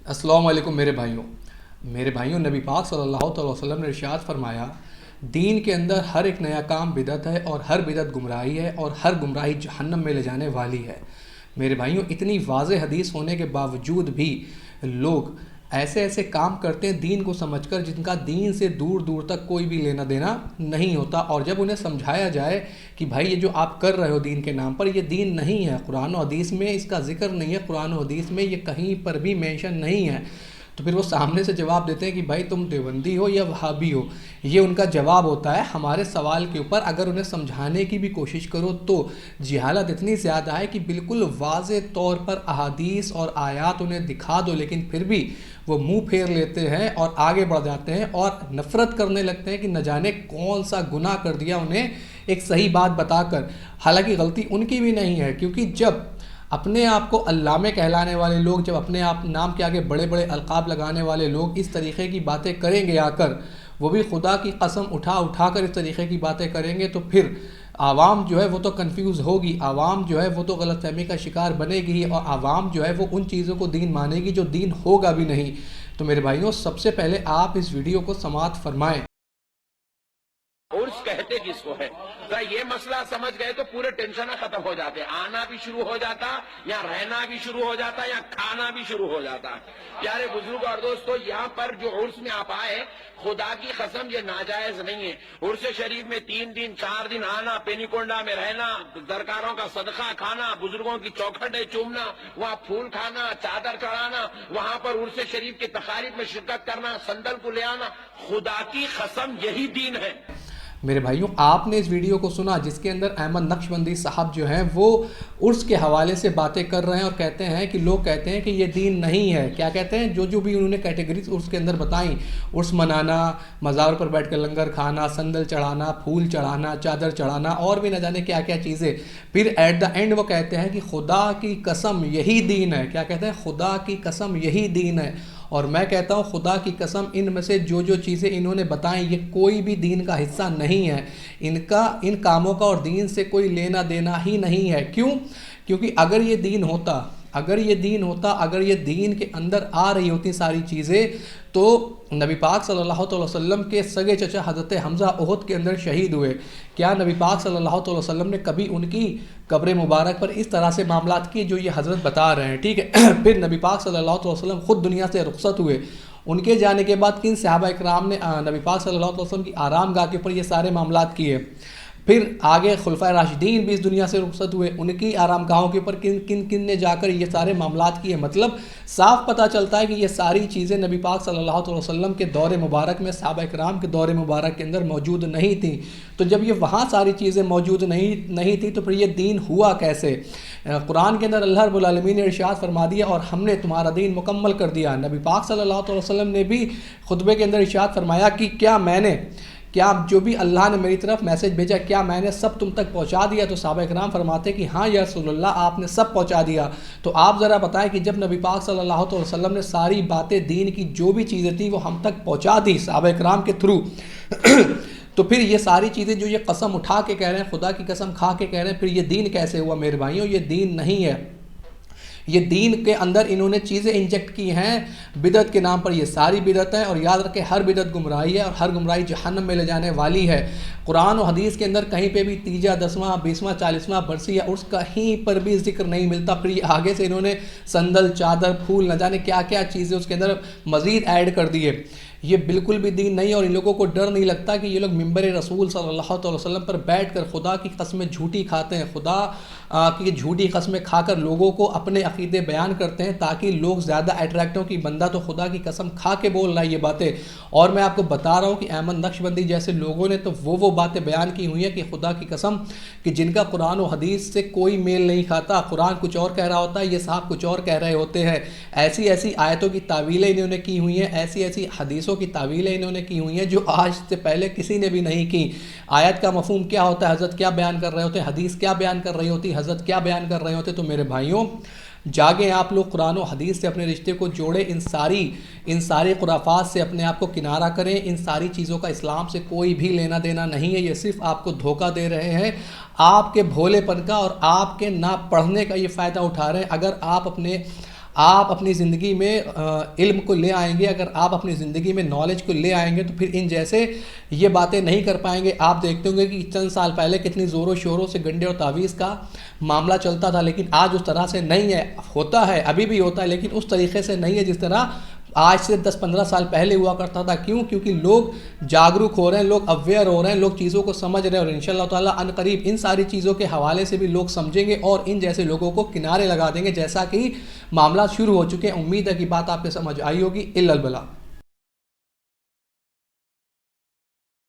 السلام علیکم میرے بھائیوں نبی پاک صلی اللہ علیہ وسلم نے ارشاد فرمایا، دین کے اندر ہر ایک نیا کام بدعت ہے اور ہر بدعت گمراہی ہے اور ہر گمراہی جہنم میں لے جانے والی ہے۔ میرے بھائیوں اتنی واضح حدیث ہونے کے باوجود بھی لوگ ایسے کام کرتے ہیں دین کو سمجھ کر جن کا دین سے دور دور تک کوئی بھی لینا دینا نہیں ہوتا، اور جب انہیں سمجھایا جائے کہ بھائی یہ جو آپ کر رہے ہو دین کے نام پر یہ دین نہیں ہے، قرآن و حدیث میں اس کا ذکر نہیں ہے، قرآن و حدیث میں یہ کہیں پر بھی مینشن نہیں ہے، تو پھر وہ سامنے سے جواب دیتے ہیں کہ بھائی تم دیوبندی ہو یا وہابی ہو۔ یہ ان کا جواب ہوتا ہے ہمارے سوال کے اوپر۔ اگر انہیں سمجھانے کی بھی کوشش کرو تو جہالت اتنی زیادہ ہے کہ بالکل واضح طور پر احادیث اور آیات انہیں دکھا دو، لیکن پھر بھی وہ منہ پھیر لیتے ہیں اور آگے بڑھ جاتے ہیں اور نفرت کرنے لگتے ہیں کہ نہ جانے کون سا گناہ کر دیا انہیں ایک صحیح بات بتا کر۔ حالانکہ غلطی ان کی بھی نہیں ہے، کیونکہ جب اپنے آپ کو علامے کہلانے والے لوگ، جب اپنے آپ نام کے آگے بڑے بڑے القاب لگانے والے لوگ اس طریقے کی باتیں کریں گے آ کر، وہ بھی خدا کی قسم اٹھا کر اس طریقے کی باتیں کریں گے، تو پھر عوام جو ہے وہ تو کنفیوز ہوگی، عوام جو ہے وہ تو غلط فہمی کا شکار بنے گی، اور عوام جو ہے وہ ان چیزوں کو دین مانے گی جو دین ہوگا بھی نہیں۔ تو میرے بھائیوں سب سے پہلے آپ اس ویڈیو کو سماعت فرمائیں۔ عرس کہتے کس کو ہے؟ یہ مسئلہ سمجھ گئے تو پورے ٹینشن ختم ہو جاتے، آنا بھی شروع ہو جاتا، یا رہنا بھی شروع ہو جاتا، یا کھانا بھی شروع ہو جاتا۔ پیارے بزرگ اور دوستو، یہاں پر جو عرس میں آپ آئے، خدا کی قسم یہ ناجائز نہیں ہے۔ عرس شریف میں 3 دن 4 دن آنا، پینی کونڈا میں رہنا، درکاروں کا صدقہ کھانا، بزرگوں کی چوکھٹیں چومنا، وہاں پھول کھانا، چادر چڑھانا، وہاں پر عرس شریف کی تقاریب میں شرکت کرنا، سندل کو لے آنا، خدا کی قسم یہی دین ہے۔ میرے بھائیوں آپ نے اس ویڈیو کو سنا جس کے اندر احمد نقشبندی صاحب جو ہیں وہ عرس کے حوالے سے باتیں کر رہے ہیں اور کہتے ہیں کہ لوگ کہتے ہیں کہ یہ دین نہیں ہے۔ کیا کہتے ہیں؟ جو بھی انہوں نے کیٹیگریز عرس کے اندر بتائیں، عرس منانا، مزار پر بیٹھ کر لنگر کھانا، سندل چڑھانا، پھول چڑھانا، چادر چڑھانا، اور بھی نہ جانے کیا کیا چیزیں، پھر ایٹ دا اینڈ وہ کہتے ہیں کہ خدا کی قسم یہی دین ہے۔ کیا کہتے ہیں؟ خدا کی قسم یہی دین ہے۔ اور میں کہتا ہوں خدا کی قسم ان میں سے جو چیزیں انہوں نے بتائیں یہ کوئی بھی دین کا حصہ نہیں ہے، ان کاموں کا اور دین سے کوئی لینا دینا ہی نہیں ہے۔ کیوں؟ کیونکہ اگر یہ دین ہوتا، اگر یہ دین کے اندر آ رہی ہوتی ساری چیزیں، تو نبی پاک صلی اللہ علیہ وسلم کے سگے چچا حضرت حمزہ احد کے اندر شہید ہوئے۔ کیا نبی پاک صلی اللہ علیہ وسلم نے کبھی ان کی قبر مبارک پر اس طرح سے معاملات کیے جو یہ حضرت بتا رہے ہیں؟ ٹھیک ہے۔ پھر نبی پاک صلی اللہ علیہ وسلم خود دنیا سے رخصت ہوئے، ان کے جانے کے بعد کن صحابہ اکرام نے نبی پاک صلی اللہ علیہ وسلم کی آرام گاہ کے اوپر یہ سارے معاملات کیے؟ پھر آگے خلفائے راشدین بھی اس دنیا سے رخصت ہوئے، ان کی آرام گاہوں کے اوپر کن نے جا کر یہ سارے معاملات کیے؟ مطلب صاف پتہ چلتا ہے کہ یہ ساری چیزیں نبی پاک صلی اللہ علیہ وسلم کے دور مبارک میں، صحابہ اکرام کے دور مبارک کے اندر موجود نہیں تھیں۔ تو جب یہ وہاں ساری چیزیں موجود نہیں تھیں تو پھر یہ دین ہوا کیسے؟ قرآن کے اندر اللہ رب العالمین نے ارشاد فرما دیا، اور ہم نے تمہارا دین مکمل کر دیا۔ نبی پاک صلی اللہ علیہ وسلم نے بھی خطبے کے اندر ارشاد فرمایا کہ کیا جو بھی اللہ نے میری طرف میسج بھیجا کیا میں نے سب تم تک پہنچا دیا؟ تو صحابہ اکرام فرماتے کہ ہاں یا رسول اللہ آپ نے سب پہنچا دیا۔ تو آپ ذرا بتائیں کہ جب نبی پاک صلی اللہ علیہ وسلم نے ساری باتیں دین کی جو بھی چیزیں تھیں وہ ہم تک پہنچا دی صحابہ اکرام کے تھرو، تو پھر یہ ساری چیزیں جو یہ قسم اٹھا کے کہہ رہے ہیں، خدا کی قسم کھا کے کہہ رہے ہیں، پھر یہ دین کیسے ہوا؟ میرے بھائیوں یہ دین نہیں ہے۔ یہ دین کے اندر انہوں نے چیزیں انجیکٹ کی ہیں بدعت کے نام پر، یہ ساری بدعت ہیں، اور یاد رکھیں ہر بدعت گمراہی ہے اور ہر گمراہی جہنم میں لے جانے والی ہے۔ قرآن و حدیث کے اندر کہیں پہ بھی تیجا، 10واں، 20واں، 40واں برسی یا عرس کہیں پر بھی ذکر نہیں ملتا۔ پھر یہ آگے سے انہوں نے سندل، چادر، پھول، نہ جانے کیا کیا چیزیں اس کے اندر مزید ایڈ کر دیے۔ یہ بالکل بھی دین نہیں، اور ان لوگوں کو ڈر نہیں لگتا کہ یہ لوگ ممبر رسول صلی اللہ علیہ وسلم پر بیٹھ کر خدا کی قسمیں جھوٹی کھاتے ہیں، خدا کی جھوٹی قسمیں کھا کر لوگوں کو اپنے عقیدے بیان کرتے ہیں تاکہ لوگ زیادہ اٹریکٹ ہوں کہ بندہ تو خدا کی قسم کھا کے بول رہا ہے یہ باتیں۔ اور میں آپ کو بتا رہا ہوں کہ احمد نقشبندی جیسے لوگوں نے تو وہ باتیں بیان کی ہوئی ہیں کہ خدا کی قسم کہ جن کا قرآن و حدیث سے کوئی میل نہیں کھاتا، قرآن کچھ اور کہہ رہا ہوتا ہے، یہ صاحب کچھ اور کہہ رہے ہوتے ہیں۔ ایسی آیتوں کی تعویلیں انہوں نے کی ہوئی ہیں، ایسی حدیثوں کی تعویلیں انہوں نے کی ہوئی ہیں جو آج سے پہلے کسی نے بھی نہیں کی۔ آیت کا مفہوم کیا ہوتا ہے، حضرت کیا بیان کر رہے ہوتے ہیں، حدیث کیا بیان کر رہی ہوتی، حضرت کیا بیان کر رہے ہوتے۔ تو میرے بھائیوں جاگیں، آپ لوگ قرآن و حدیث سے اپنے رشتے کو جوڑیں، ان ساری خرافات سے اپنے آپ کو کنارہ کریں۔ ان ساری چیزوں کا اسلام سے کوئی بھی لینا دینا نہیں ہے، یہ صرف آپ کو دھوکہ دے رہے ہیں، آپ کے بھولے پن کا اور آپ کے نہ پڑھنے کا یہ فائدہ اٹھا رہے ہیں۔ اگر آپ آپ اپنی زندگی میں علم کو لے آئیں گے, اگر آپ اپنی زندگی میں نالج کو لے آئیں گے تو پھر ان جیسے یہ باتیں نہیں کر پائیں گے. آپ دیکھتے ہوں گے کہ چند سال پہلے کتنی زور و شوروں سے گنڈے اور تعویذ کا معاملہ چلتا تھا, لیکن آج اس طرح سے نہیں ہے. ہوتا ہے, ابھی بھی ہوتا ہے, لیکن اس طریقے سے نہیں ہے جس طرح آج سے 10-15 سال پہلے ہوا کرتا تھا. کیوں؟ کیونکہ لوگ جاگروک ہو رہے ہیں, لوگ اویئر ہو رہے ہیں, لوگ چیزوں کو سمجھ رہے ہیں, اور انشاءاللہ تعالیٰ ان قریب ان ساری چیزوں کے حوالے سے بھی لوگ سمجھیں گے اور ان جیسے لوگوں کو کنارے لگا دیں گے, جیسا کہ معاملات شروع ہو چکے ہیں. امید ہے کہ بات آپ کے سمجھ آئی ہوگی. الا البلاغ.